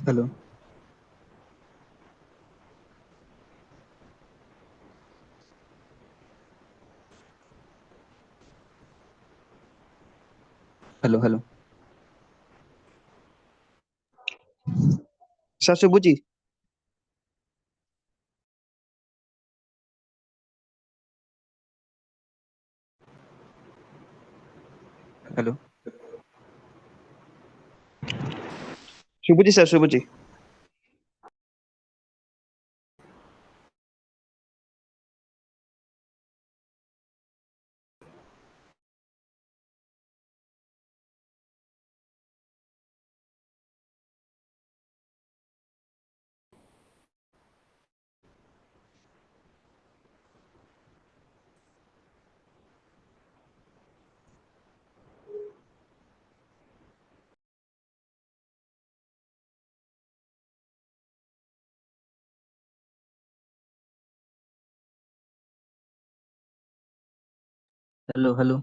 Hello. Hello, hello. Sir Subhuji. Hello. Subhuji, sir, Subhuji. Hello, hello.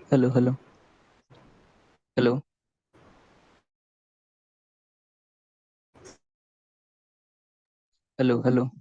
Hello, hello. Hello. Hello, hello.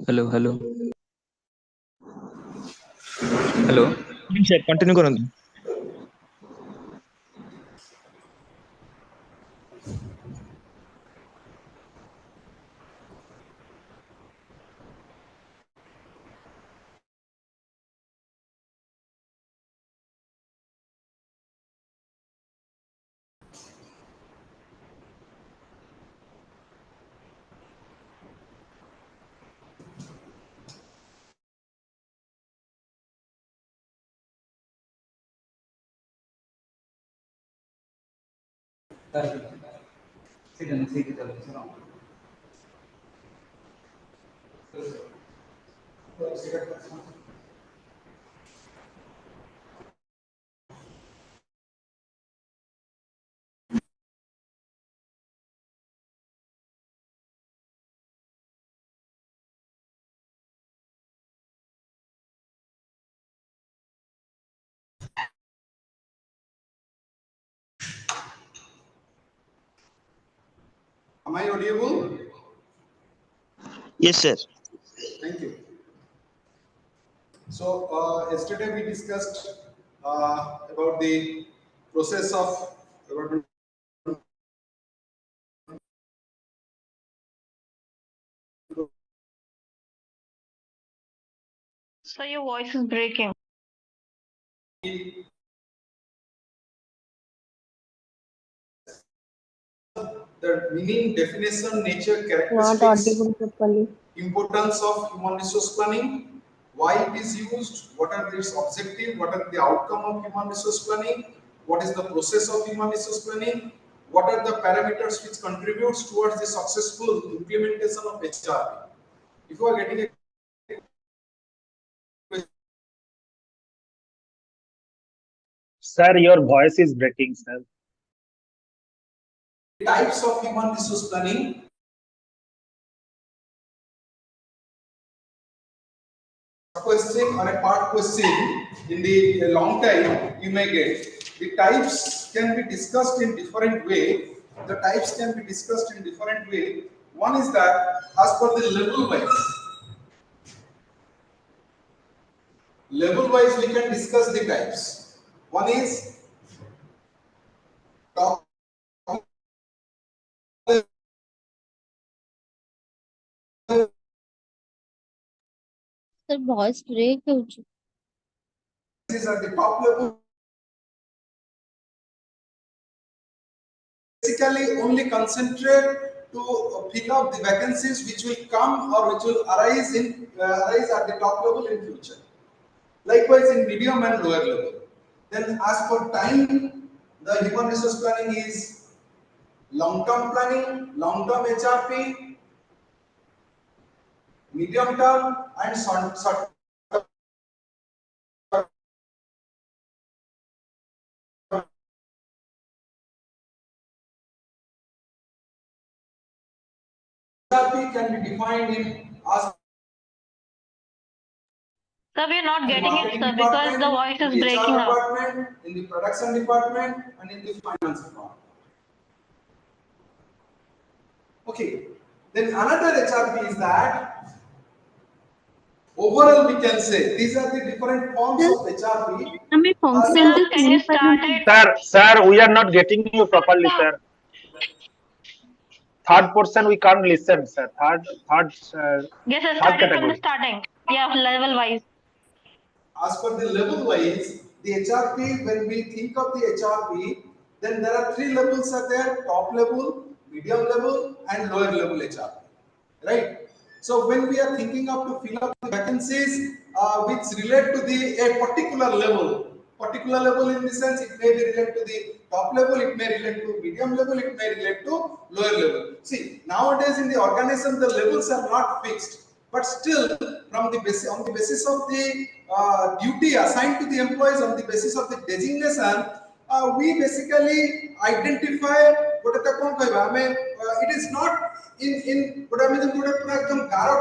Hello, hello. Hello. Sir, continue করুন। Am I audible? Yes, sir. Thank you. So yesterday we discussed about the process of So your voice is breaking. the meaning, definition, nature, Not characteristics, audible properly. importance of human resource planning, why it is used, what are its objective, what are the outcome of human resource planning, what is the process of human resource planning, what are the parameters which contributes towards the successful implementation of HRP. If you are getting a Sir, your voice is breaking, sir. types of human resource planning, question or a part question in the long time you may get. The types can be discussed in different way. The types can be discussed in different way. One is that as per the level wise we can discuss the types. One is top sir voice break होउछ These are the top level. Basically, only concentrate to fill up the vacancies which will come or which will arise at the top level in future. Likewise, in medium and lower level. Then, as for time, the human resource planning is long-term planning, long-term HRP, medium term, and short HRP can be defined in as Sir, we are not in the getting it, marketing sir, because the department, voice in is the breaking HR up. department, in the production department, and in the finance department. Okay. Then another HRP is that overall we can say these are the different forms of HRP. हमें function Sir, तो can you नहीं start पता it? Sir, we are not getting you properly, sir. Third portion we can't listen, sir. Yes, sir, Third start it from the category. starting. Yeah, level wise. As per the level wise, the HRP, when we think of the HRP, then there are three levels are there: top level, medium level, and lower level HRP. Right? So when we are thinking of to fill up the vacancies which relate to a particular level in the sense it may be related to the top level, it may relate to medium level, it may relate to lower level. See, nowadays in the organization the levels are not fixed, but still on the basis of the duty assigned to the employees, on the basis of the designation, we basically identify what is the it is not in what I mean एकदम गारो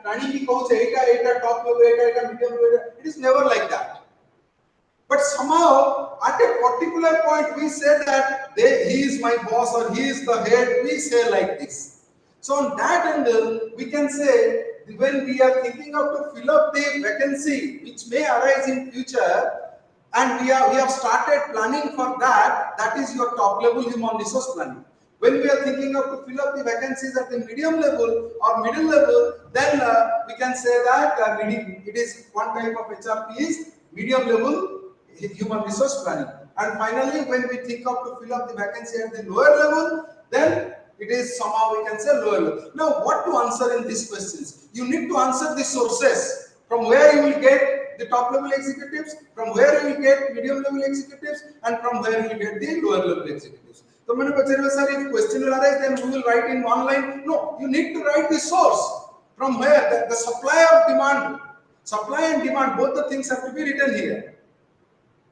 टाणी की कहूँ से एटा top level Etah medium level, it is never like that. But somehow at a particular point we say that he is my boss or he is the head, we say like this. So on that angle we can say when we are thinking of to fill up the vacancy which may arise in future, and we have started planning for that, that is your top level human resource planning. When we are thinking of to fill up the vacancies at the medium level or middle level, then we can say that it is one type of HRP is medium level human resource planning. And finally, when we think of to fill up the vacancy at the lower level, then it is somehow we can say lower level. Now, what to answer in these questions? You need to answer the sources from where you will get the top level executives, from where you will get medium level executives, and from where you will get the lower level executives. So, sir, if question will arise, then we will write in one line. No, you need to write the source from where the supply of demand, supply and demand, both the things have to be written here.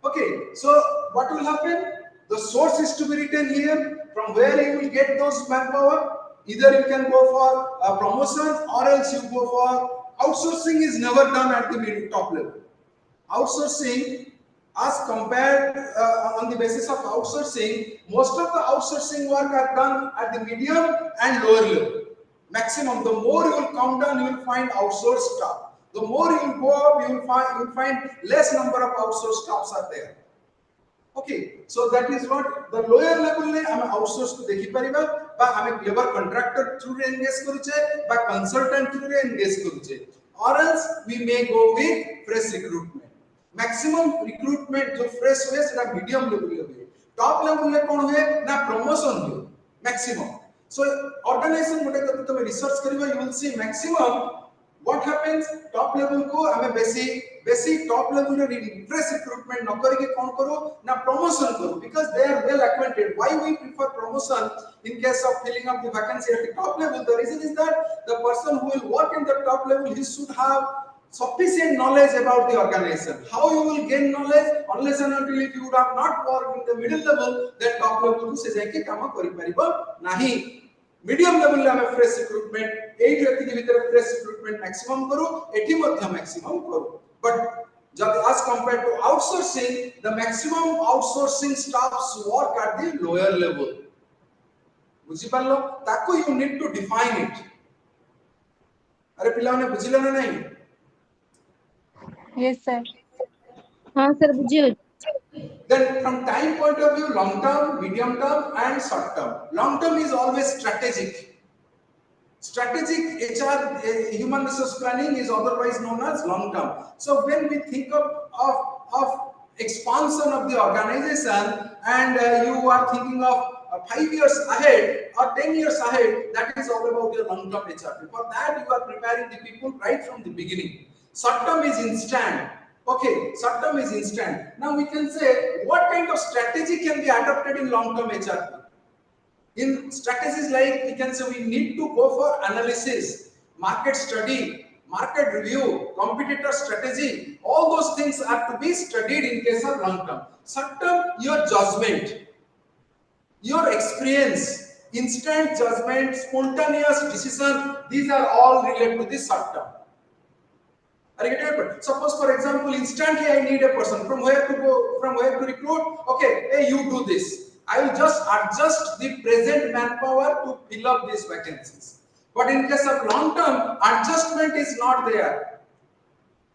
Okay, so what will happen? The source is to be written here, from where you will get those manpower. Either you can go for promotions or else you go for outsourcing. Is never done at the top level. Outsourcing, as compared on the basis of outsourcing, most of the outsourcing work are done at the medium and lower level. Maximum, the more you will come down, you will find outsourced staff. The more you will go up, you will find less number of outsourced staffs are there. Okay, so that is what the lower level ne hame outsource to dekhi pariba ba hame labor contractor through engage karuche ba consultant through engage karuche, or else we may go with fresh recruitment. Maximum recruitment जो fresh हुए सेटा medium level ले हुए, top level ले कौन हुए ना promotion हुए maximum. So organization मोटे तब तो research करिबा you will see maximum what happens top level को हमें basic top level रे fresh recruitment न करके कौन करो ना promotion करो, because they are well acquainted. Why we prefer promotion in case of filling up the vacancy at the top level? The reason is that the person who will work in the top level, he should have sufficient knowledge about the organization. How you will gain knowledge unless and until if you would have not worked in the middle level, then top level को से जाके काम करि परिबो नाही. Medium level ले हमें fresh recruitment 8 व्यक्ति के भीतर फ्रेश रिक्रूटमेंट मैक्सिमम करो, एटी मध्य मैक्सिमम करो. बट जब as compared to outsourcing, the maximum outsourcing staffs work at the lower level. बुझी पालो ताको you need to define it. अरे पिलाने बुझिलो ना नहीं? Yes, sir. हाँ सर बुझियो. Then from time point of view, long term, medium term and short term. Long term is always strategic. Strategic HR, human resource planning, is otherwise known as long term. So when we think of expansion of the organization, and you are thinking of 5 years ahead or 10 years ahead, that is all about your long term HR. For that, you are preparing the people right from the beginning. Short term is instant. Okay, short term is instant. Now we can say what kind of strategy can be adopted in long term HR. In strategies, like we can say, we need to go for analysis, market study, market review, competitor strategy. All those things are to be studied in case of long term. Short term, your judgment, your experience, instant judgment, spontaneous decision, these are all related to the short term. Are you getting it? Suppose, for example, instantly I need a person. From where to go, from where to recruit? Okay, hey, you do this. I will just adjust the present manpower to fill up these vacancies. But in case of long term, adjustment is not there.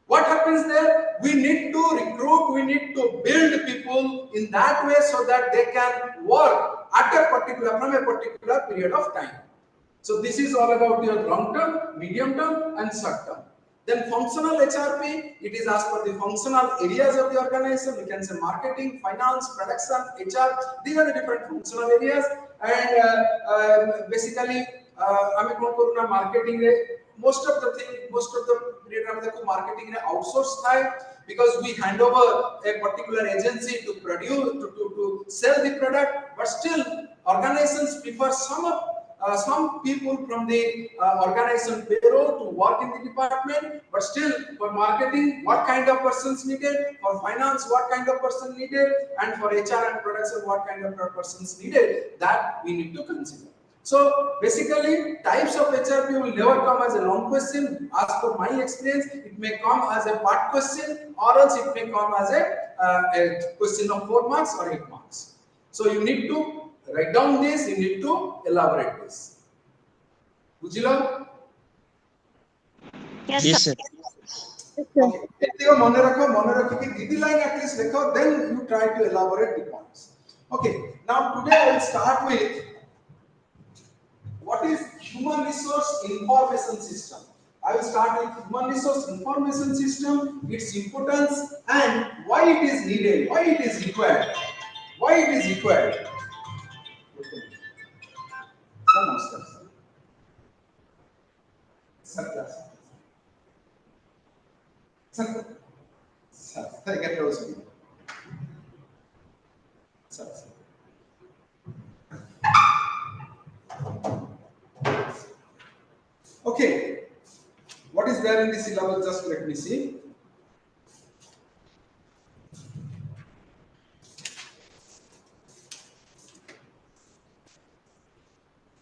What happens there? We need to recruit, we need to build people in that way so that they can work at a particular, from a particular period of time. So this is all about your long term, medium term, and short term. Then functional HRP, it is as per the functional areas of the organization. We can say marketing, finance, production, HR. These are the different functional areas. And basically, I mean, marketing, most of the period marketing outsourced, because we hand over a particular agency to produce, to sell the product. But still, organizations prefer some people from the organization payroll to work in the department. But still, for marketing, what kind of persons needed? For finance, what kind of person needed? And for HR and production, what kind of persons needed? That we need to consider. So basically, types of HRP will never come as a long question. As per my experience, it may come as a part question, or else it may come as a question of 4 marks or 8 marks. So you need to write down this, you need to elaborate this. Bujhila? Yes, Yes, sir. sir. Okay. Mone rakho ki didi line at least rekho, then you try to elaborate the points. Okay. Now today I will start with what is human resource information system. I will start with human resource information system, its importance, and why it is needed, why it is required. Why it is required. Okay, what is there in the syllabus? Just let me see.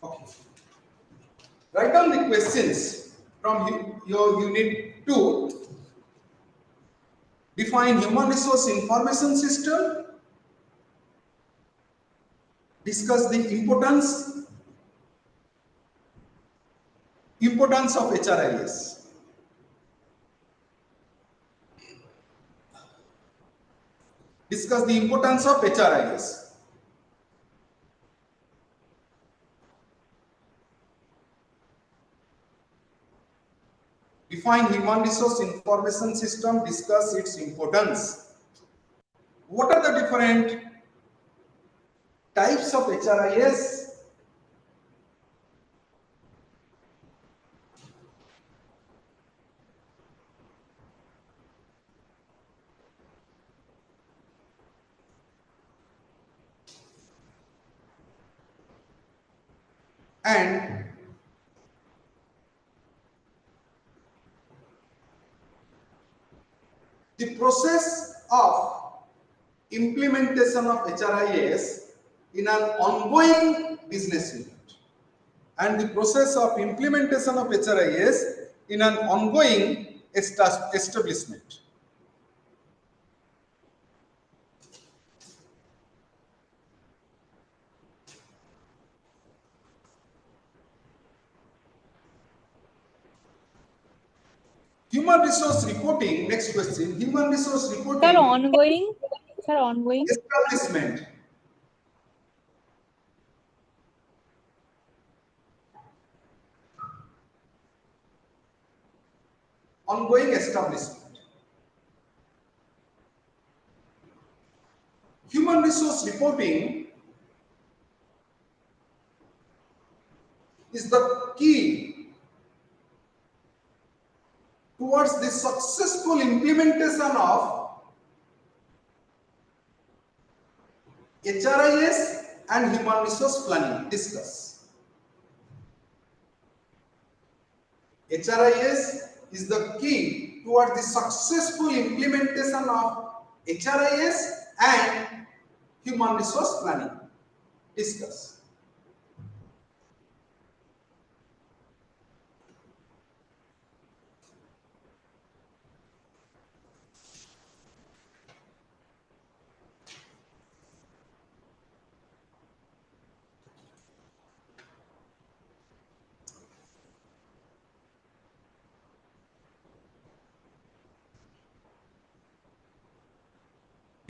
Okay, write down the questions from your unit 2. Define human resource information system. Discuss the importance of HRIS. Discuss the importance of HRIS. Define human resource information system. Discuss its importance. What are the different types of HRIS? And the process of implementation of HRIS in an ongoing business unit, and the process of implementation of HRIS in an ongoing establishment. Human resource reporting, next question. Human resource reporting. Sir, ongoing. Sir, ongoing. Establishment. ongoing establishment. Human resource reporting is the key towards the successful implementation of HRIS and human resource planning. Discuss. HRIS is the key towards the successful implementation of HRIS and human resource planning. Discuss.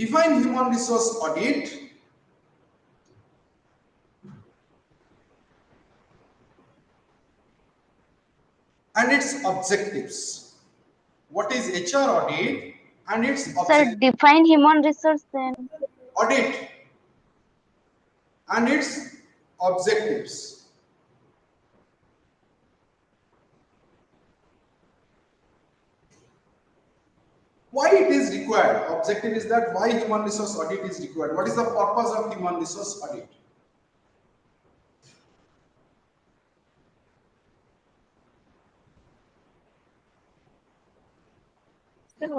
Define human resource audit. And its objectives. What is HR audit and its Sir, objectives? define human resource then. Audit and its objectives. Why it is required? Objective is that why human resource audit is required. What is the purpose of human resource audit?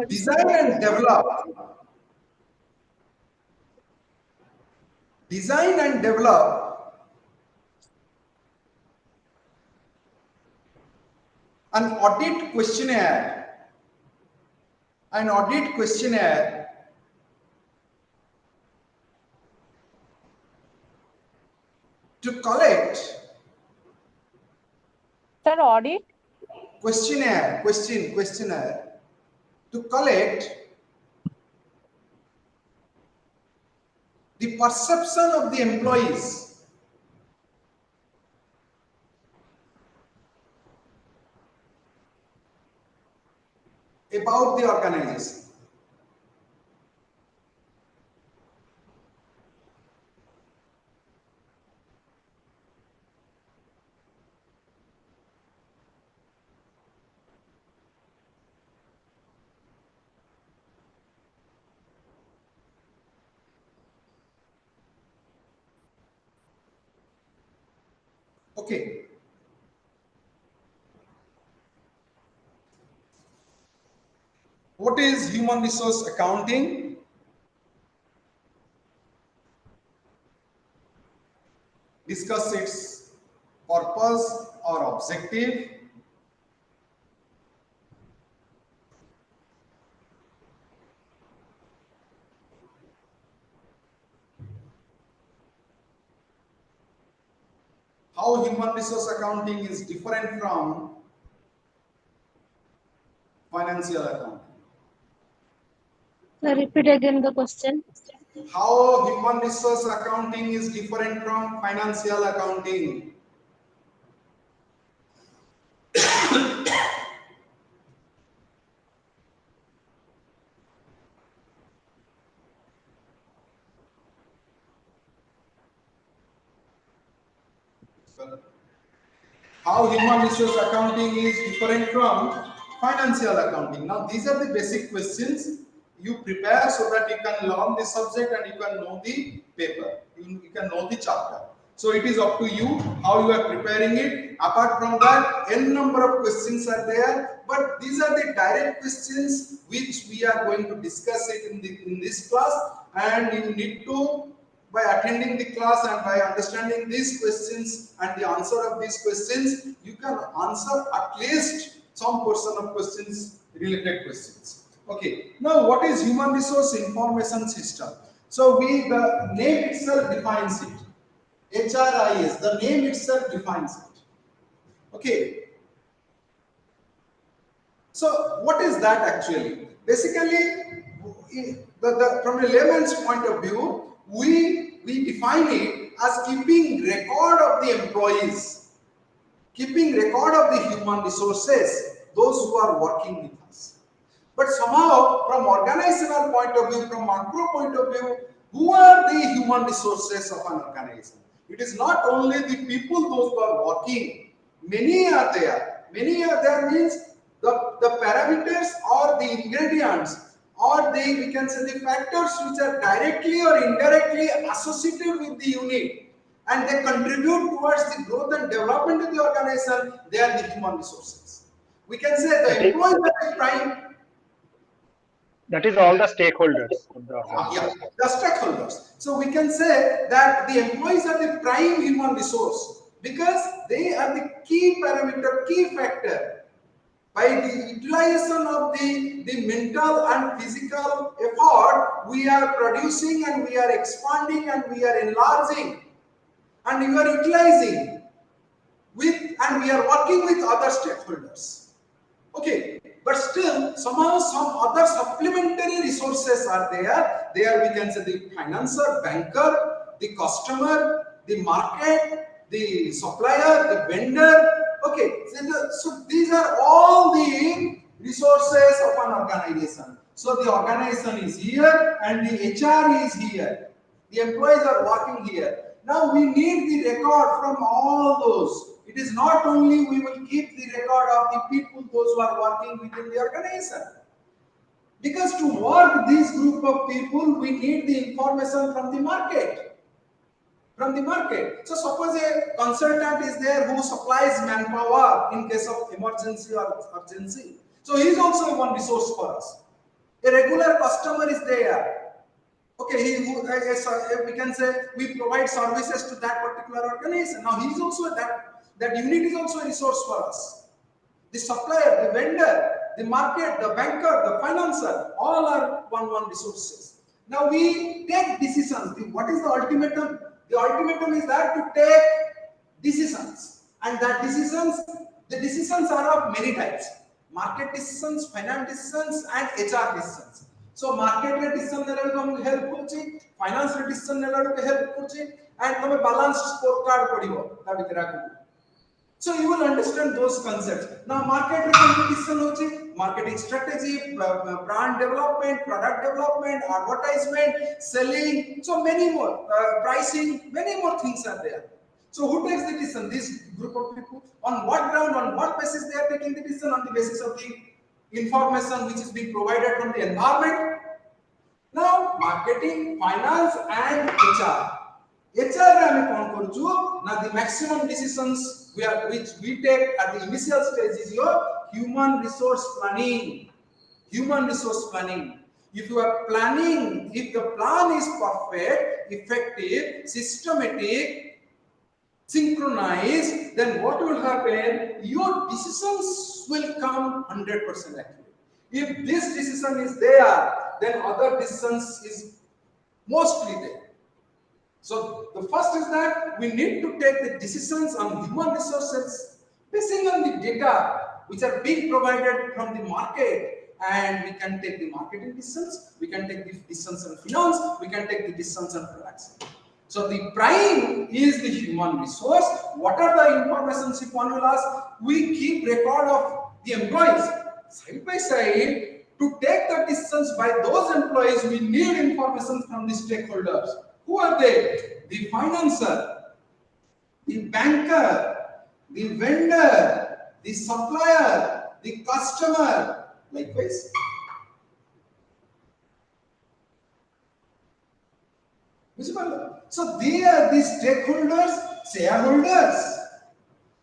Design and develop an audit questionnaire to collect Sir, audit? questionnaire to collect the perception of the employees about the organization. Okay. What is human resource accounting? Discuss its purpose or objective. How human resource accounting is different from financial accounting. Sir, repeat again the question. How human resource accounting is different from financial accounting. How human resource accounting is different from financial accounting. Now, these are the basic questions you prepare so that you can learn the subject and you can know the paper. You can know the chapter. So it is up to you how you are preparing it. Apart from that, n number of questions are there, but these are the direct questions which we are going to discuss it in this class, and you need to, by attending the class and by understanding these questions and the answer of these questions, you can answer at least some portion of questions, related questions. Okay, now what is human resource information system? So the name itself defines it. HRIS, the name itself defines it. Okay. So what is that actually? Basically, from a layman's point of view, we define it as keeping record of the employees, keeping record of the human resources, those who are working with us. But somehow, from organizational point of view, from macro point of view, who are the human resources of an organization? It is not only the people, those who are working. Many are there. Many are there means the parameters or the ingredients or the, we can say, the factors which are directly or indirectly associated with the unit and they contribute towards the growth and development of the organization, they are the human resources. We can say the employees are the prime. That is all the stakeholders of the organization. Yeah, the stakeholders. So we can say that the employees are the prime human resource because they are the key parameter, key factor. By the utilization of the mental and physical effort, we are producing and we are expanding and we are enlarging and we are utilizing with and we are working with other stakeholders. Okay, but still somehow some other supplementary resources are there. There we can say the financer, banker, the customer, the market, the supplier, the vendor. Okay, so these are all the resources of an organization. So the organization is here and the HR is here. The employees are working here. Now we need the record from all those. It is not only we will keep the record of the people, those who are working within the organization. Because to work this group of people, we need the information from the market. From the market. So suppose a consultant is there who supplies manpower in case of emergency or urgency. So he is also one resource for us. A regular customer is there. Okay, we can say we provide services to that particular organization. Now he is also that unit is also a resource for us. The supplier, the vendor, the market, the banker, the financer, all are one resources. Now we take decisions. What is the ultimatum? The ultimatum is that to take decisions, and that the decisions are of many types: market decisions, finance decisions, and HR decisions. So market decision help करछि, finance decision help करछि, and तमे balanced scorecard पढिबो ता भितर. So you will understand those concepts. Now market decision होछि, marketing strategy, brand development, product development, advertisement, selling, so many more, pricing, many more things are there. So who takes the decision? This group of people. On what ground, on what basis they are taking the decision? On the basis of the information which is being provided from the environment. Now marketing, finance and HR. Now the maximum decisions which we take at the initial stage is your human resource planning. Human resource planning. If you are planning, if the plan is perfect, effective, systematic, synchronized, then what will happen? Your decisions will come 100% accurate. If this decision is there, then other decisions is mostly there. So the first is that we need to take the decisions on human resources basing on the data which are being provided from the market, and we can take the marketing decisions, we can take the decisions on finance, we can take the decisions on products. So the prime is the human resource. What are the information formulas? We keep record of the employees side by side. To take the decisions by those employees, we need information from the stakeholders. Who are they? The financer, the banker, the vendor, the supplier, the customer, likewise. So they are the stakeholders, shareholders.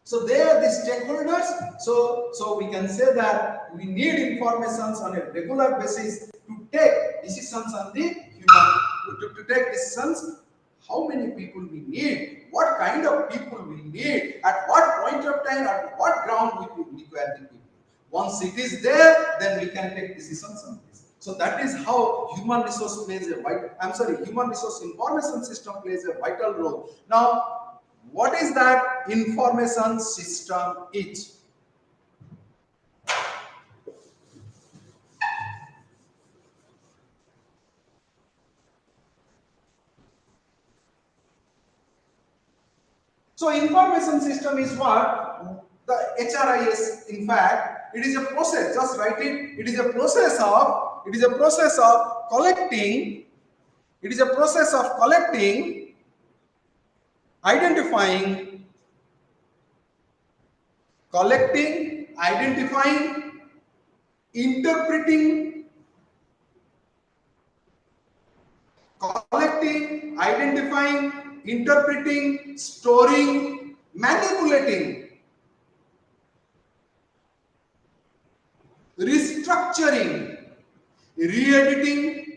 So they are the stakeholders. So we can say that we need information on a regular basis to take decisions on the human, to take decisions how many people we need, what kind of people we need, at what point of time, at what ground we require the people. Once it is there, then we can take decisions on this. So that is how human resource plays a vital, human resource information system plays a vital role. Now, what is that information system is? So information system is what? The HRIS, in fact, it is a process. Just write it. It is a process of collecting. It is a process of collecting, identifying, interpreting, storing, manipulating, restructuring, re-editing,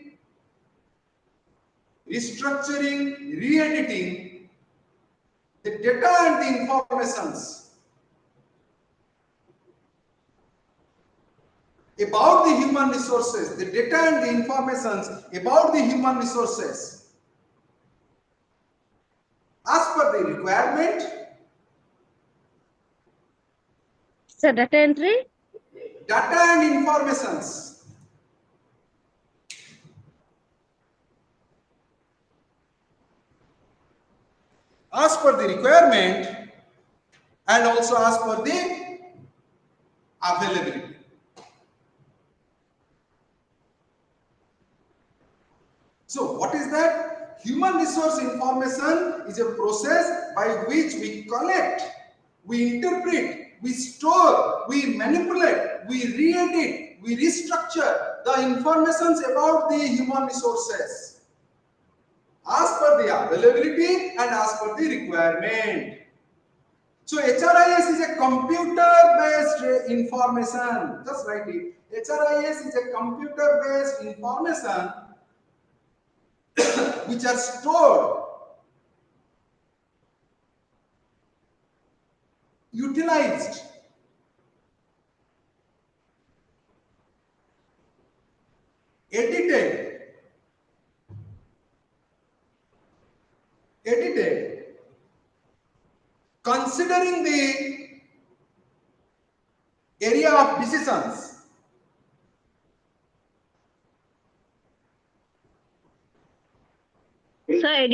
the data and the informations about the human resources, the data and the informations about the human resources as per the requirement. So data entry. Data and informations as per the requirement and also as per the availability. So what is that? Human resource information is a process by which we collect, we interpret, we store, we manipulate, we re-edit, we restructure the informations about the human resources as per the availability and as per the requirement. So HRIS is a computer-based information. Just write it. HRIS is a computer-based information which are stored, utilized, edited, considering the area of decisions. Sir,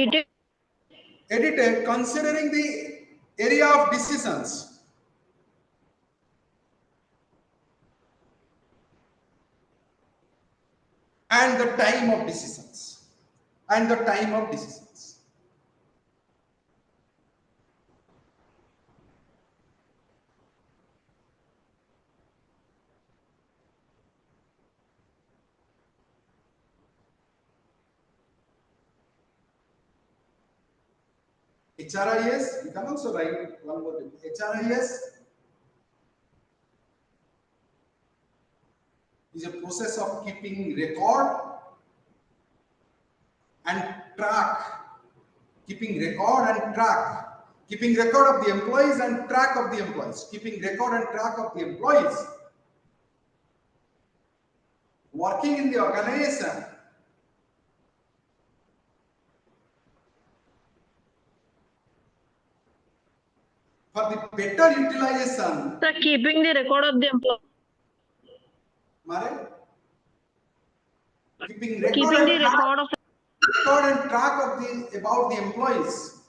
Edited considering the area of decisions. And the time of decisions. HRIS, we can also write one more thing. HRIS is a process of keeping record and track. Keeping record of the employees and track of the employees. Working in the organization for the better utilization. sir, keeping the record of the employee. Keeping Keeping the record of and track of about the employees.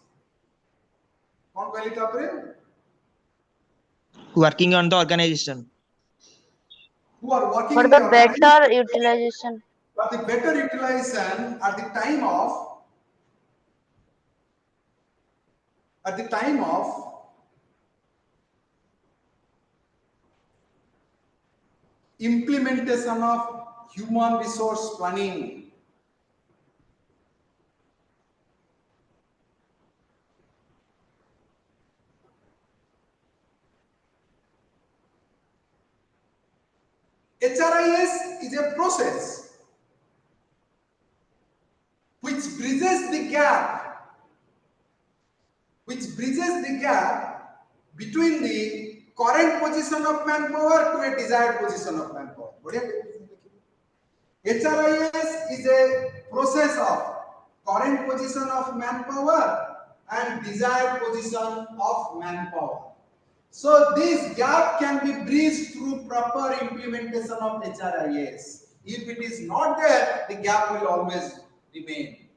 Working on the organization. Who are working For in the organization better utilization. for the better utilization at the time of implementation of human resource planning. HRIS is a process which bridges the gap between the current position of manpower to a desired position of manpower. HRIS is a process of current position of manpower and desired position of manpower. So this gap can be bridged through proper implementation of HRIS. If it is not there, the gap will always remain.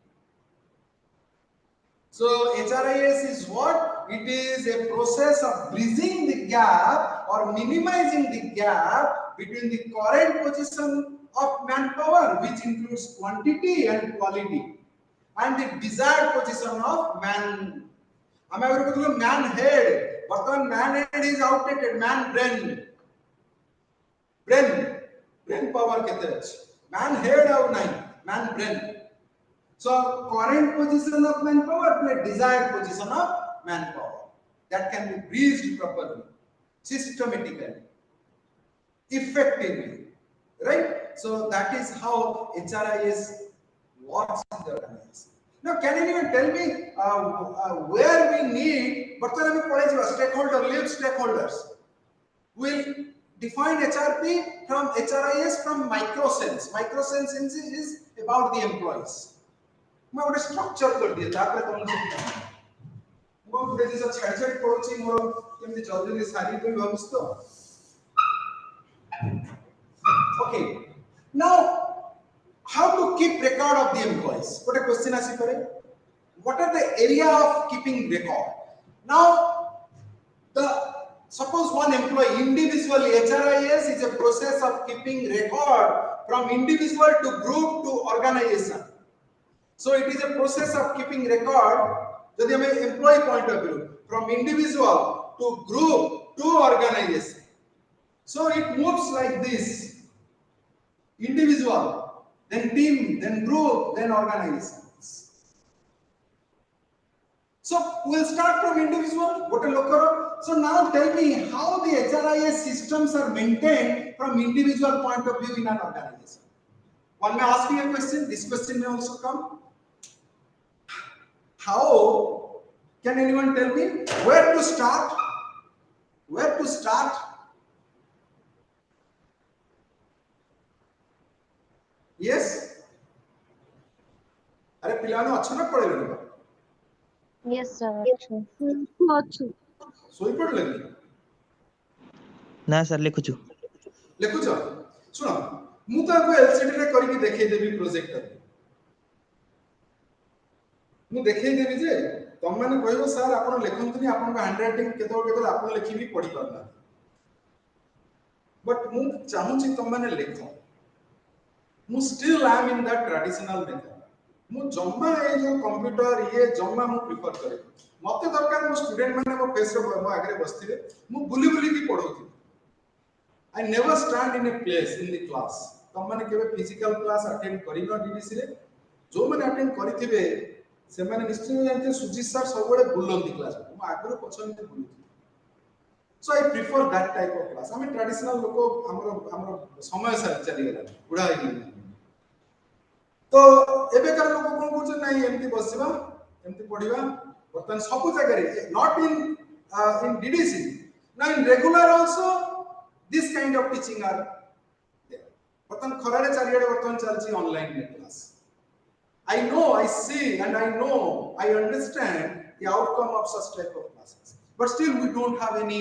So HRIS is what? It is a process of bridging the gap or minimizing the gap between the current position of manpower, which includes quantity and quality, and the desired position of man. I'm going to man head, but when man head is outdated, man brain power kete achi, man head au nahi, man brain. So current position of manpower to a desired position of manpower that can be breached properly, systematically, effectively, right? So that is how HRIS works in the organization. Now, can anyone tell me where we need? But stakeholder, lead stakeholders. We'll define HRP from HRIS from microsense. Microsense is about the employees. मैं ଗୋଟେ structure कर दिए तापर तुम सब वो पूरे जिस छाड़ छाड़ पड़ोसी मोर केमती जल्दी जल्दी सारी कोई भावुस तो okay now how to keep record of the employees what a question आसी परे what are the area of keeping record now the suppose one employee individually HRIS is a process of keeping record from individual to group to organization. So it is a process of keeping record, जदि हमें employee point of view, from individual to group to organization. So it moves like this: individual, then team, then group, then organizations. So we'll start from individual. What a look. So now tell me how the HRIS systems are maintained from individual point of view in an organization. One may ask me a question. This question may also come. How can anyone tell me where to start? Where to start? Yes? अरे पिलानो अच्छा ना पढ़े लगे Yes, sir. सोई पढ़ लगी ना sir लिखुछु सुनो मु तो आपको एलसीडी रे करी देखे देबी प्रोजेक्टर मु देखे देबी जे तुम माने कहबो सर आपण लेखंतनी आपण हैंडराइटिंग केतो आपण लिखिबी पढ़ी परना बट मु चाहू छी तुम माने लेखो मु still I am in that traditional method मु जम्मा ए जो कंप्यूटर ये जम्मा मु प्रिफर करे मते दरकार मु स्टूडेंट माने मो फेस रे मो आगे बसथिबे मु बुली बुली की पढौथि I never stand in a place in the class तुम माने केबे फिजिकल क्लास अटेंड करिनो डीडीसी रे जो माने अटेंड करिथिबे से माने निश्चय जानते सुजीत सर सब बडे बुलंदी क्लास मु आगरो पछन बुलुथि so I prefer that type of class हम ट्रेडिशनल लोक हमरो समय साथ चली गेला बुढा हो गेला तो एबे कर लोक कोन करछ नाही एमती बसिबा एमती पढिबा बर्तन सब जगह रे नॉट इन डीडीसी ना in regular also this kind of teaching are there बर्तन खरारे चारियाडे बर्तन चलची online class I know, I see, and I know, I understand the outcome of such type of classes. But still, we don't have any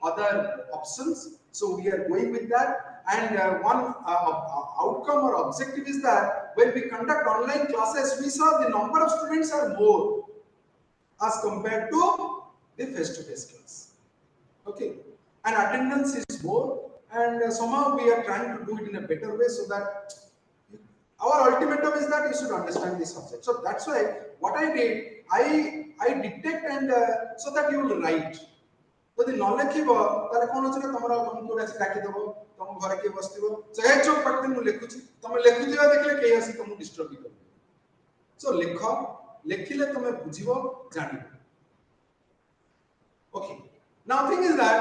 other options. So we are going with that. And one outcome or objective is that when we conduct online classes, we saw the number of students are more as compared to the face-to-face class. Okay, and attendance is more, and somehow we are trying to do it in a better way so that. Our ultimatum is that you should understand this subject. So that's why what I did, I detect and so that you will write. So the knowledge ki tale kon hoche na tomara तुमको ऐसे डाकी देबो तुम घर के बसतिबो चाहे जो पढ़ते मु लिखुची तुम लिखुथिबा देखले केही आसी तुम डिस्टर्ब कर सो लिखो लिखिले तुम बुझिबो जानिबो okay now thing is that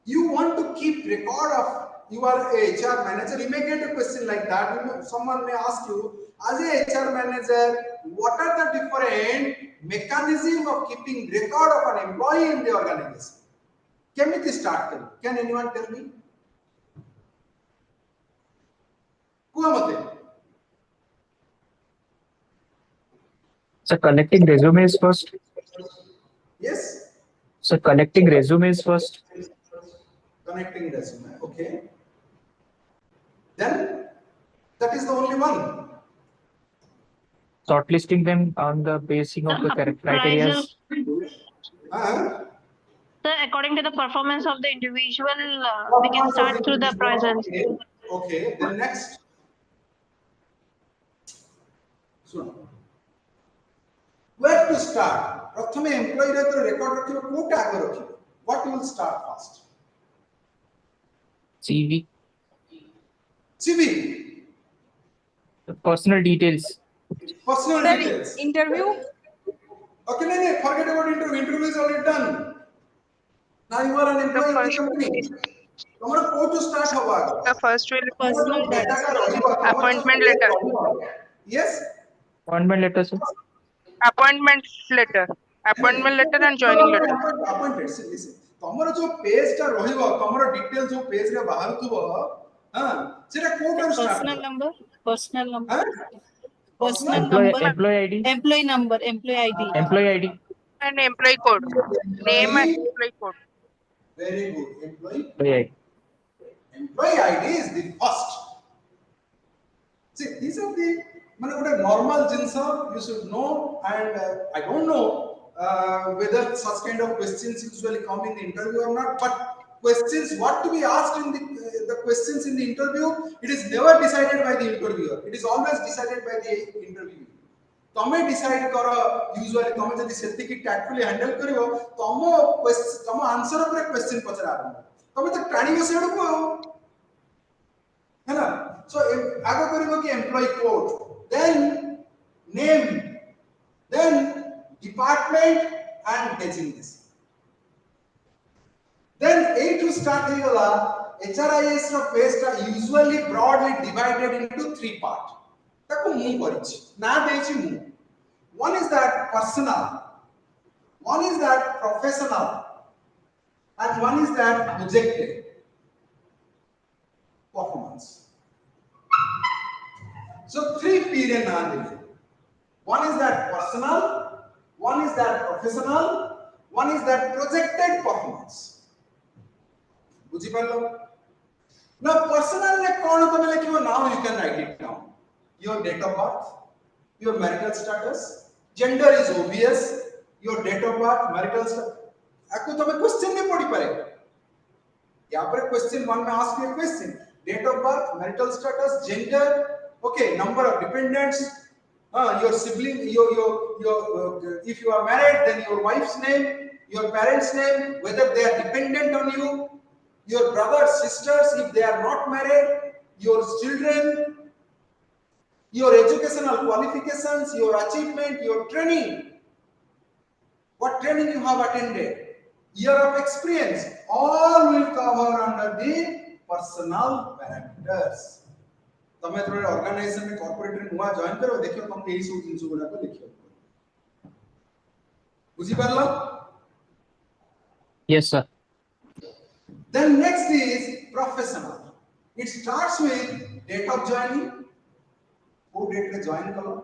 you want to keep record of. You are a HR manager. You may get a question like that. Someone may ask you, as a HR manager, what are the different mechanisms of keeping record of an employee in the organization? Can we start? Can anyone tell me? Kuamate. So collecting resumes first. Yes. So collecting resumes first. Connecting resume. Okay. Then that is the only one. Shortlisting them on the basis of the correct criteria. Sir, according to the performance of the individual, we can start through the appraisals. Okay, then next. So, where to start? प्रथमे employee record रखियो कोटा आगे रखियो. What you will start first? CV. CV. The personal details. Personal Sir, details. interview. Okay, no, forget about interview. Interview is already done. Now you are an employee of the company. तुम्हारा को to start होगा. The first will personal data. appointment letter. Yes. Appointment letter, sir. Appointment letter. Appointment letter and joining letter. Appointed. Listen. तमरो जो page टा रहिबो तमरो detail जो page रे बाहर थुबो हां सेटा code start personal number personal Employee number ID. employee ID Employee ID. And employee code. Name and employee code. Very good. Employee. ID. Employee ID is the first. See, these are the normal jinsa you should know, and I don't know whether such kind of questions usually come in the interview or not, but questions, what to be asked in the questions in the interview, it is never decided by the interviewer. It is always decided by the interviewer. तमे decide करो usually तमे जदी सेति की tactfully handle करिवो तम answer ऊपर question पचरा तमे तो टाणी बसेड़ को है ना. सो आगो करिवो कि employee code, then name, then department and designation. Then A to start होगला HRIS रो पेज टा usually broadly divided into 3 part. ताको मु करिछि ना देछि मु. One is that personal, one is that professional, and one is that projected performance. So 3 period na देछि. One is that personal, one is that professional, one is that projected performance. बुझी पालो ना. Personal ने कोन तमे लिखियो. Now you can write it down. Your date of birth, your marital status, gender is obvious, your date of birth, marital status. आको तमे question नहीं पढ़ी पारे. यहां पर क्वेश्चन 1 में ask you question. Date of birth, marital status, gender, okay, number of dependents, your sibling, your if you are married, then your wife's name, your parents' name, whether they are dependent on you, your brothers, sisters, if they are not married, your children, your educational qualifications, your achievement, your training, what training you have attended, year of experience, all will cover under the personal parameters. तमे थोड़े organisation में corporate में नुआ join करो, देखियो तुम यही सब जिंसु गुना को लिखियो. बुझी पारलो? Yes, sir. Then next is professional. It starts with date of joining. Who date में join करो.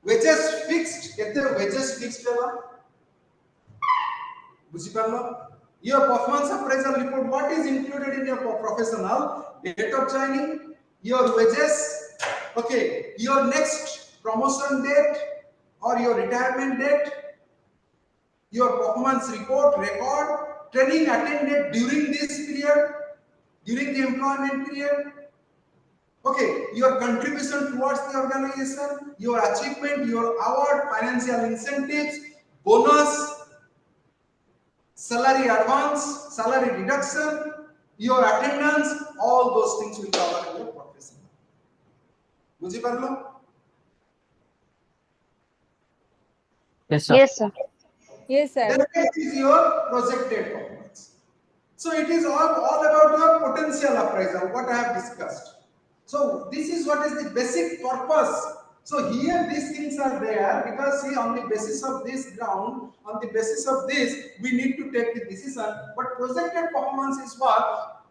Wages fixed. कितने wages fixed रहेगा? बुझी पारलो? Your performance appraisal report. What is included in your professional? Date of joining, your wages, okay, your next promotion date or your retirement date, your performance report, record, training attended during this period, during the employment period, okay, your contribution towards the organization, your achievement, your award, financial incentives, bonus, salary advance, salary deduction, your attendance, all those things will cover in your professional. बुझी पारलो? Yes, sir. Yes, sir. Yes, sir. Then next is your projected performance. So it is all about your potential appraisal, what I have discussed. So this is what is the basic purpose. So here these things are there because see, on the basis of this ground, on the basis of this, we need to take the decision. But projected performance is what?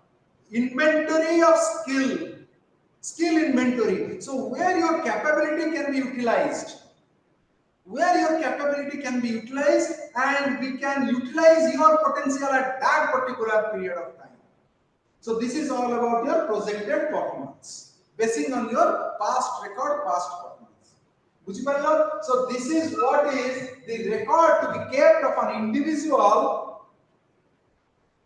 Inventory of skill inventory. So where your capability can be utilized, and we can utilize your potential at that particular period of time. So this is all about your projected performance, basing on your past record, past performance. बुझी पारलो? So this is what is the record to be kept of an individual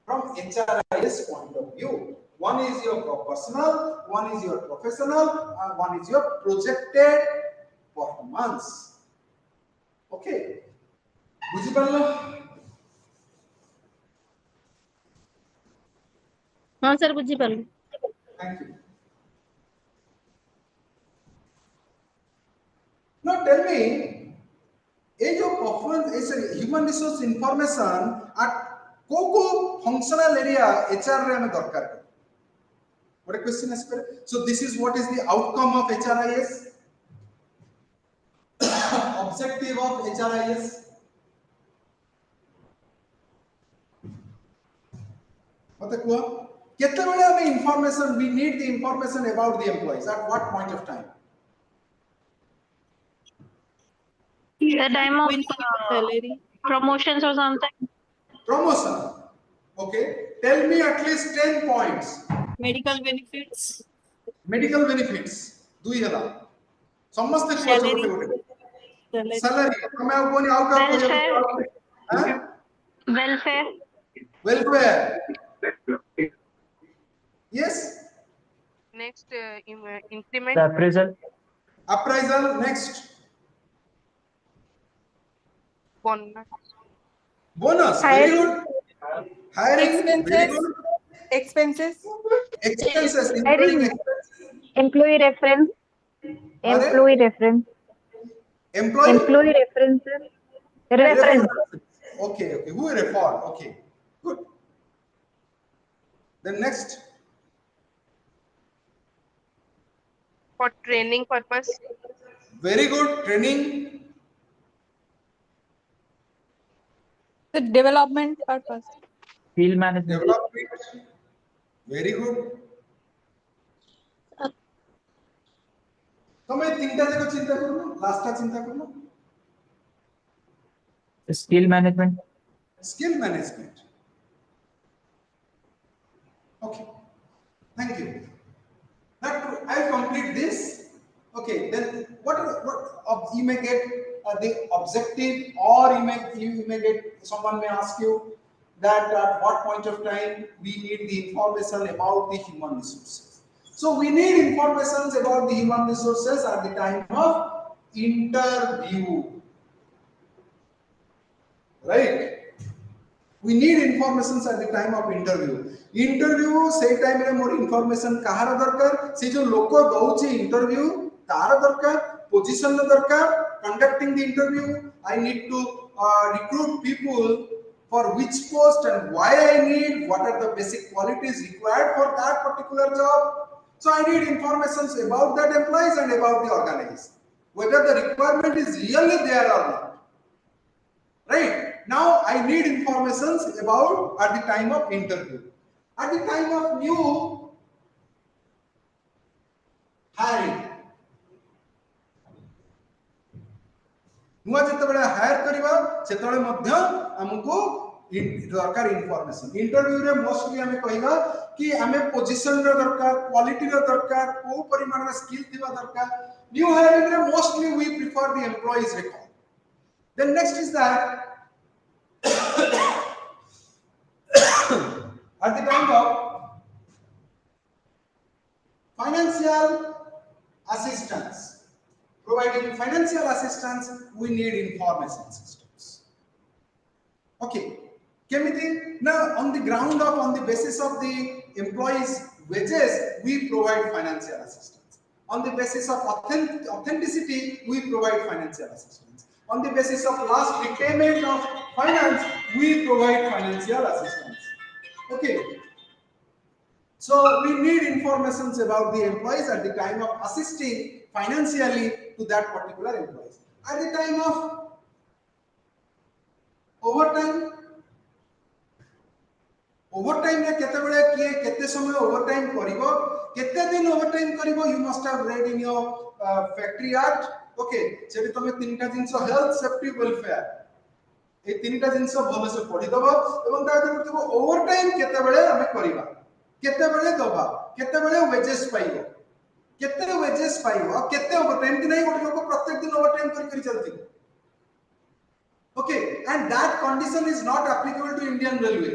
from HRIS point of view. One is your personal, one is your professional, and one is your projected performance. Okay, बुझी पारलो? हाँ sir बुझी पारलु। Thank you. Now tell me, ये जो performance is human resource information at को functional area HR रे हमें दरकार है। What a question is there? So this is what is the outcome of HRIS, objective of HRIS. मत कुआ कितने बड़े हमें information, we need the information about the employees at what point of time? The time of When you get salary. promotions or something. Promotion. Okay. Tell me at least 10 points. Medical benefits. Medical benefits. Do you have? समझते कुछ Salary. छोटे salary. हमें अब कोई out का कोई हैं? Welfare. Welfare. Yes. Next, increment. The appraisal. Appraisal. Next. Bonus. Bonus. Very good. Hiring. Very good. Expenses. Expenses. Hiring. Expenses. Employee reference. Are? Employee reference. Employee references. Reference. Okay. Okay. Who referred? Okay. Good. Then next. For training purpose. Very good. Training. The development purpose. Field management. Development. Very good. तुम्हें तीनटा जगह चिंता करो, last का चिंता करो. Skill management. Skill management. Okay. Thank you. That I'll complete this. Okay. Then what you may get the objective, or you may get someone may ask you that at what point of time we need the information about the human resources. So we need information about the human resources at the time of interview. Right? We need information at the time of interview. Interview say time रे more information कहाँ दरकार? से जो लोको दौची interview तार दरकार, position दरकार, conducting the interview. I need to recruit people for which post and why I need, what are the basic qualities required for that particular job. So I need information about that employees and about the organization, whether the requirement is really there or not. Right? Now I need information about at the time of interview. At the time of new hiring. नुआ जते बडा higher करबा सेतळे मध्य हमको दरकार information. Interview रे mostly हमें कहिबा कि हमें पोजीशन रे दरकार, क्वालिटी रे दरकार, को परिमाण रे स्किल थिबा दरकार. न्यू हायरिंग रे mostly we prefer the employees record. Then next is that at the time of financial assistance, providing financial assistance, we need information systems. Okay. Now on the ground of, on the basis of the employees' wages, we provide financial assistance. On the basis of authenticity, we provide financial assistance. On the basis of last repayment of finance, we provide financial assistance. Okay. So we need information about the employees at the time of assisting financially to that particular employees. At the time of overtime रे केते बेले किए केते समय overtime करिवो, केते दिन overtime करिवो, you must have read in your factory act. Okay, सेठी तमे तीनटा जिंस health safety welfare ए तीनटा जिंस भलो से पढि दबो एवं ता देखो overtime केते बेले हमें करिवा, केते बेले दबा, केते बेले wages पाइबो, केते वेजेस पाइबो केते ओवरटाइम कि नहीं गोटे लोक प्रत्येक दिन ओवरटाइम करी चलती okay and that condition is not applicable to Indian railway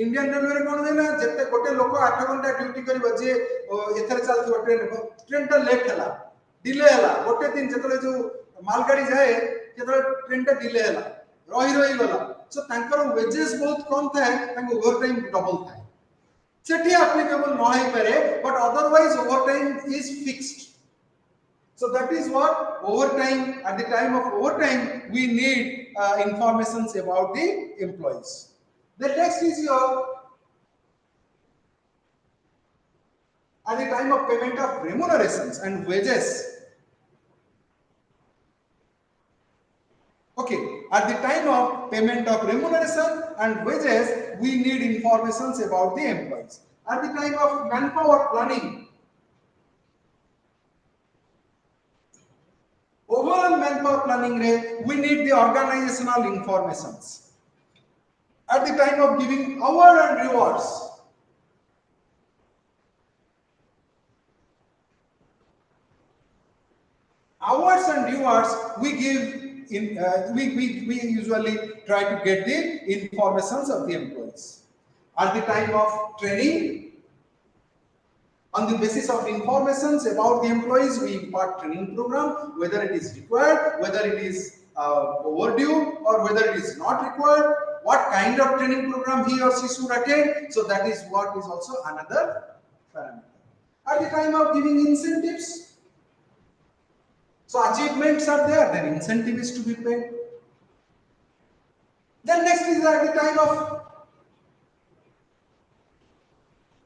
Indian railway रे कोन होइना जते गोटे लोक 8 घंटा ड्यूटी करबो जे एथरे चलथि ट्रेन टा लेट हला डिले हला गोटे दिन जतले जो मालगाड़ी जाए केतले ट्रेन टा डिले हला रही गला सो तांकर वेजेस बहुत कम थाए तांको ओवरटाइम डबल थाए सेठी एप्लीकेबल न होई पारे but otherwise overtime is fixed so that is what overtime at the time of overtime we need informations about the employees. The next is your at the time of payment of remunerations and wages. Okay, at the time of payment of remuneration and wages, we need informations about the employees. At the time of manpower planning, overall manpower planning, we need the organizational informations. At the time of giving award and rewards, awards and rewards we give in we usually try to get the informations of the employees. At the time of training, on the basis of informations about the employees, we impart training program, whether it is required, whether it is overdue, or whether it is not required, what kind of training program he or she should attend. So that is what is also another parameter. At the time of giving incentives, so achievements are there, then incentive is to be paid. Then next is at the time of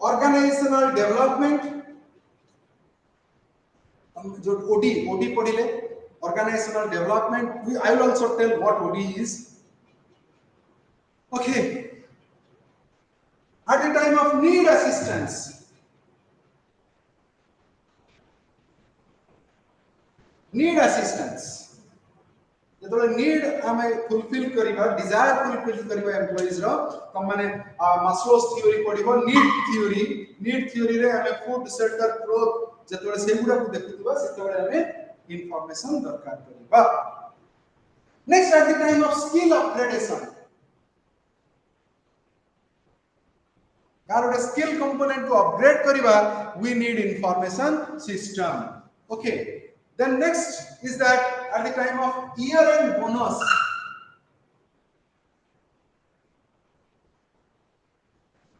organizational development, जो OD पढ़िले organizational development, I will also tell what OD is. Okay, at the time of need assistance, जेतले need हमें fulfil करिबा desire fulfil करिबा employees रो तम माने Maslow's theory पढिबो need theory रे हमें फूड शेल्टर क्लोथ जेतले सेगुडा को देखुतबा सेतबे हमें इंफॉर्मेशन दरकार करिबा. Next at the time of skill upgradation, कार स्किल कंपोनेंट को अपग्रेड करिबा we need information system. Okay, then next is that at the time of year end bonus,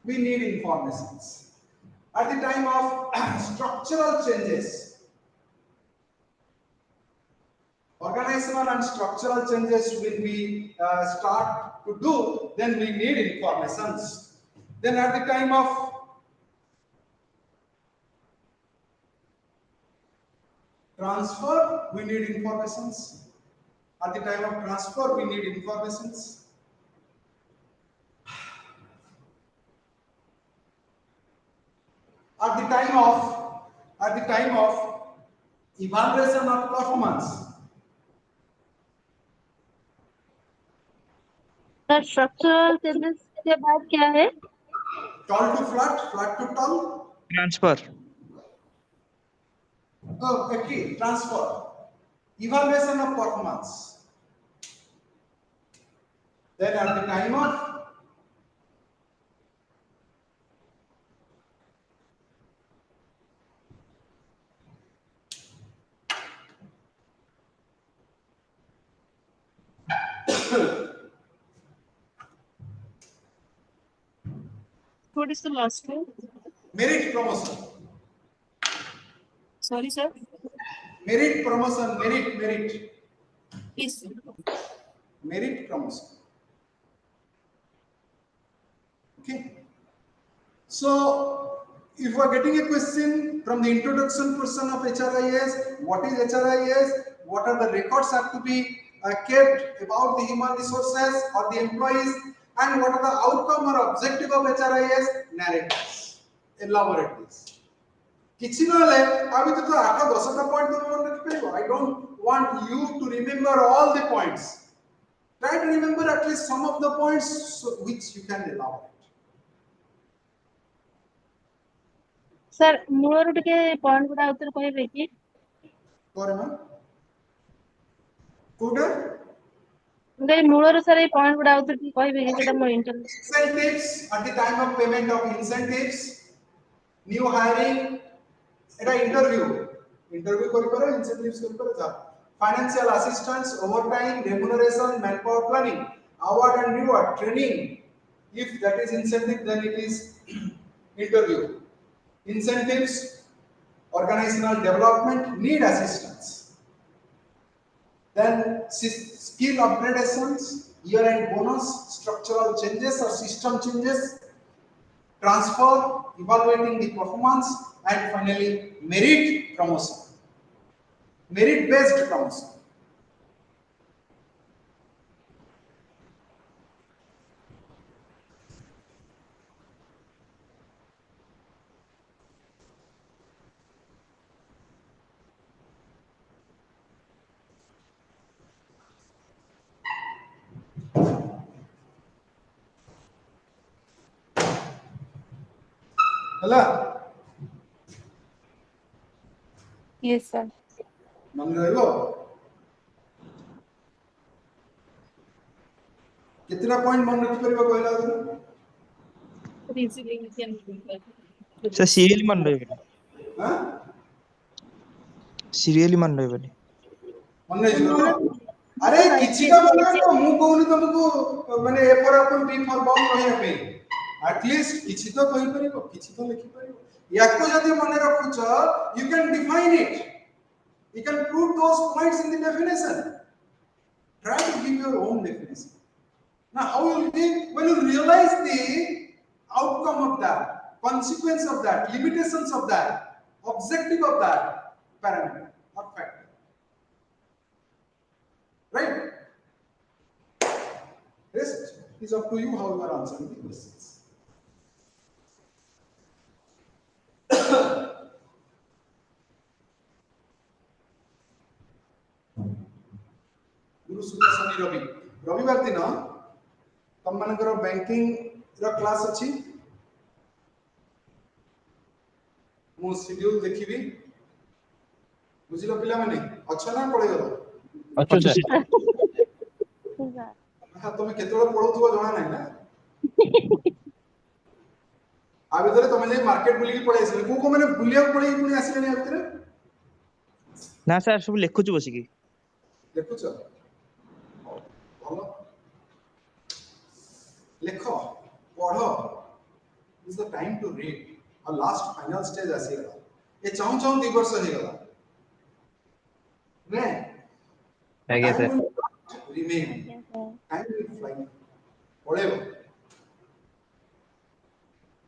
we need informations. At the time of structural changes, organizational and structural changes will be start to do, then we need informations. Then at the time of transfer, we need informations. At the time of transfer, we need informations. At the time of evaluation of performance. The structural changes के बाद क्या है? Tall to flat, flat to tall. Transfer. Okay, transfer. Evaluation of performance. Then at the time of What is the last one? merit promotion. Sorry, sir. Merit promotion, merit. Yes. Merit promotion. Okay. So, if we are getting a question from the introduction portion of HRIS, what is HRIS? What are the records have to be kept about the human resources or the employees, and what are the outcome or objective of HRIS? Narrate this, elaborate this. किसी नले अभी तो 8-10 point तो मन रख पाइबो. I don't want you to remember all the points. Try to remember at least some of the points which you can elaborate. Sir Müller टिके point गुडा उतर कहबे कि करे ना कोडा गई मूलर सर ए पॉइंट गुडा उतर की कहबे कि सेटा मोर inter incentives at the time of payment of incentives, new hiring, এটা interview করি পারে incentives করি পারে যা financial assistance, overtime, remuneration, manpower planning, award and reward, training. If that is incentive, then it is interview. Incentives, organizational development, need assistance. Then skill upgradations, year-end bonus, structural changes or system changes, transfer, evaluating the performance, and finally merit promotion. Merit-based promotion. Hello. Yes, sir. मन रहिबो कितना point मन रखि परिबो कहला sir serially मन रहबे हां serially मन रहबे मन नहीं तो अरे किछि का मन तो मु कहूनी तुमको माने A for apple B for ball कहिया पे एटलीस्ट किछि तो कहि परिबो किछि तो लिखि परिबो याको जदी मन रखुछ you can define it you can prove those points in the definition. Try to give your own definition. Now how will you give when you realize the outcome of that, consequence of that, limitations of that, objective of that parameter or factor, right? Yes, it's up to you how you are answering the questions. गुरु शुक्र शनि रवि रविवार दिन तुम मानकर banking रो class अछि मु schedule देखिबी बुझिलो पिला माने अच्छा ना पड़े गलो अच्छा सर हां तुम केतरो पढौथबो जणा नै ना आ भितरे तुम जे मार्केट बुली की पळै आसिले को माने बुलिया पळै पुनी आसिले नै आ भितरे ना सर सब लेखुछु बसी की देखुछ लेखो पढ़ो is the time to read और लास्ट फाइनल स्टेज आसी गला ए चाहू चाहू 2 वर्ष हे गला ने आगे sir remain time will fly पढ़ेबो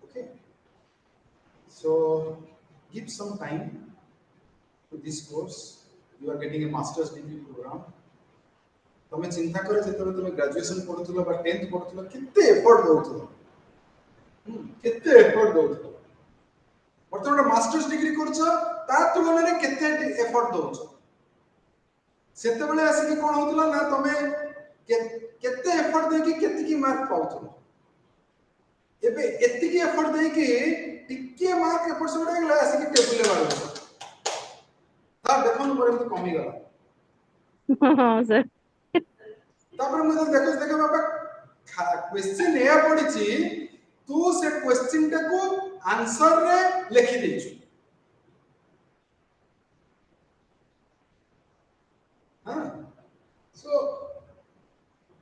okay so give some time to this course you are getting a master's degree programme तमे चिंता करे जेतबे तमे ग्रेजुएशन पढुतलो बा 10th पढुतलो केते एफर्ट दउतलो केते एफर्ट दउतलो वर्तमान मास्टर्स डिग्री करछ ता तुलना रे केते एफर्ट दउछ सेते बेले आसी कि कोन होतला ना तमे केते एफर्ट दे कि केते की मार्क पाउतलो एबे एति की एफर्ट दे कि टिके मार्क एफर्ट सोडे गला आसी कि टेबल ले बारो ता देखन पर एमती कमी गला हां सर तापर मुझे देखो बाबा क्वेश्चन ए पड़िछि तू से क्वेश्चन टा को आंसर रे लिखि देछु हां so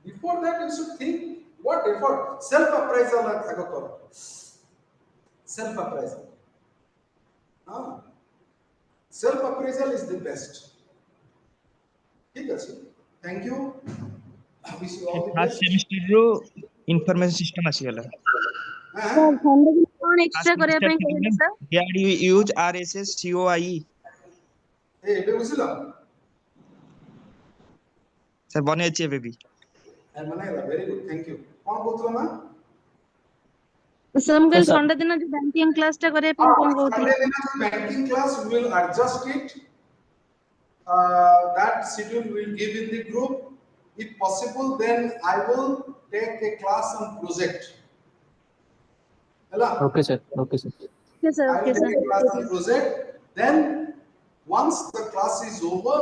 before that you should think what effort self appraisal आगो करो सेल्फ अप्राइजल हां self appraisal is the best ठीक अछि thank you wish you all the first best semester रो इंफॉर्मेशन सिस्टम आसी गला सर संडे दिन कोन एक्स्ट्रा करे पे कहले सर यार यू यूज आरएसएस सीओआई ए एबे बुझिला सर बने अछि एबे भी ए मनाइला वेरी गुड थैंक यू कोन बोलतला ना समगल संडे दिन जो बैंकिंग क्लास टा करे पे कोन कहथि banking class we will adjust it that schedule we will give in the group if possible then I will take a class on project hela Okay, sir. Okay, sir. Okay, sir. I Okay, will sir. take a class on project. Then once the class is over,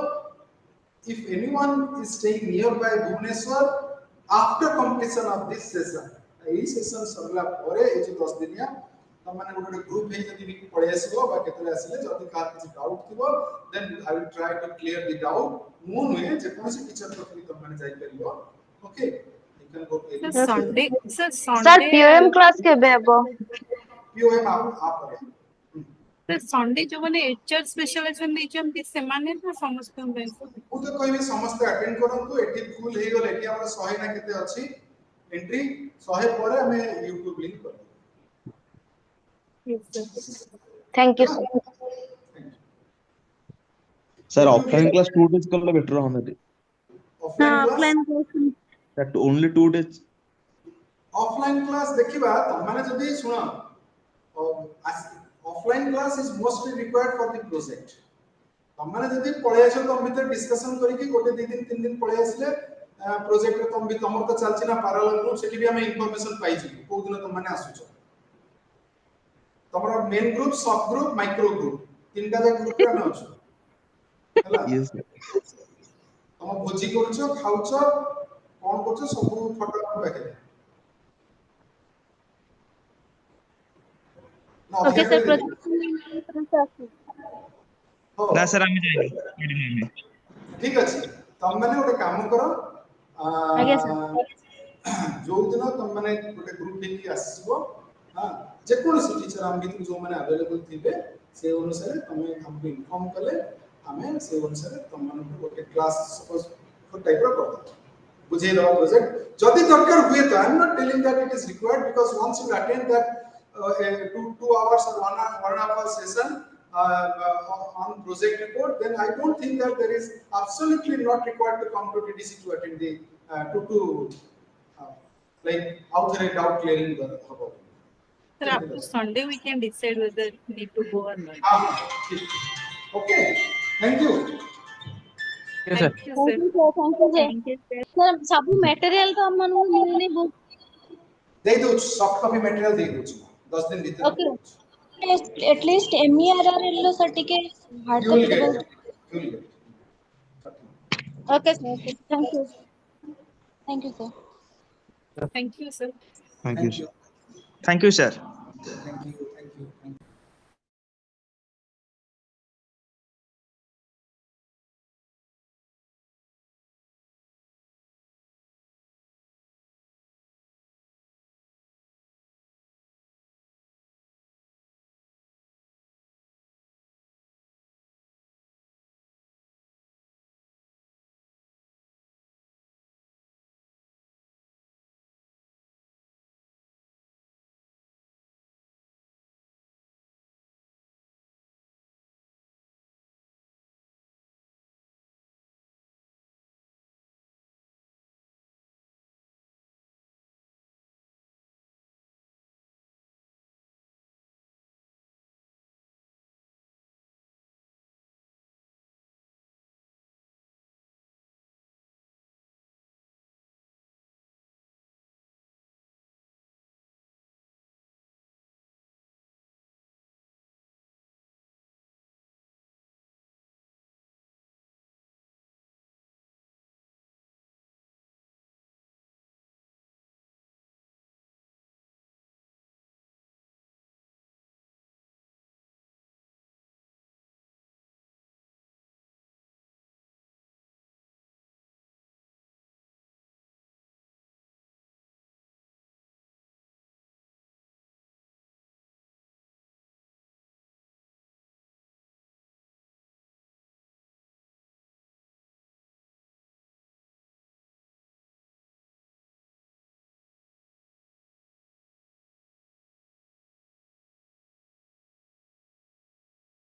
if anyone is staying nearby Bhubaneswar, after completion of this session, this session सरला परे ये जो 10 दिन या तब मैंने गोटे group है जदी भी पढ़े आसीबो बा केतले आसीले जदी कार किछि डाउट थिबो then I will try to clear the doubt मु नुहे जे कोनसी टीचर पाखरी तब मैंने जाई परिबो okay you can go to Sir, Sunday, sir, Sir, Sunday, POM class केबे हबो? पीओएम आप परे sir, Sunday जो माने HR specialization ଦେଇଛନ୍ତି ସେମାନେ ନା ସମସ୍ତଙ୍କ ପାଇଁ ମୁଁ ତ କହିବି ସମସ୍ତେ ଆଟେଣ୍ଡ କରନ୍ତୁ ଏଠି ଫୁଲ ହେଇଗଲେ ଏଠି ଆମର 100 ନା କେତେ ଅଛି ଏଣ୍ଟ୍ରି 100 ପରେ ଆମେ YouTube ଲିଙ୍କ କରିବୁ Yes, sir. Thank you, sir. Sir, offline class 2 days करले better होना दे. Offline class Offline class. That only 2 days. Offline class देखिबा तमाने जदी सुना offline class is mostly required for the project तमाने जदी पळे आछो तम भीतर डिस्कशन करिकि गोटे 2 दिन 3 दिन पळे आसले प्रोजेक्ट रे तम भी तमर तो चलछि ना पैरेलल ग्रुप सेठी भी हमें इंफॉर्मेशन पाई छी को दिन तमाने आसुछ तमरा मेन ग्रुप सब ग्रुप माइक्रो ग्रुप तीनटा जे ग्रुप रे न अछि हला Yes. तम भोजी करछो खाउछो कोन करछो सब फोटो हम पाके Okay, sir. ନା ସାର୍ ଆମେ ଯାଇନି ठीक अछि तम माने गोटे काम करो आज्ञा, sir. जो दिन तम माने गोटे ग्रुप लेके आसीबो हां जे कोनसी टीचर हम भी जो माने अवेलेबल थिबे से अनुसार तमे हमको इन्फॉर्म कले हमें से अनुसार तम माने गोटे क्लास सपोज फॉर टाइप रो कर बुझे रो प्रोजेक्ट जदी दरकार हुए तो I am not telling that it is required because once you attend that 2 hours or 1 hour session on project report, then I don't think that there is absolutely not required to come to TDC to attend the like out there doubt clearing the about. Sir, after Sunday we can decide whether we need to go or not. Okay, thank you. Yes, sir. Thank you, sir. Thank you, sir. Sir, सब material तो हम मानो मिलने book. दे दो soft copy material दे दो 10 दिन भीतर. Okay. At least MERRL certificate hard You will copy get देबो. it. You will get it. Okay, sir. Okay. Thank you. Thank you, sir. Thank you, sir. Thank you sir. Thank you. Thank you.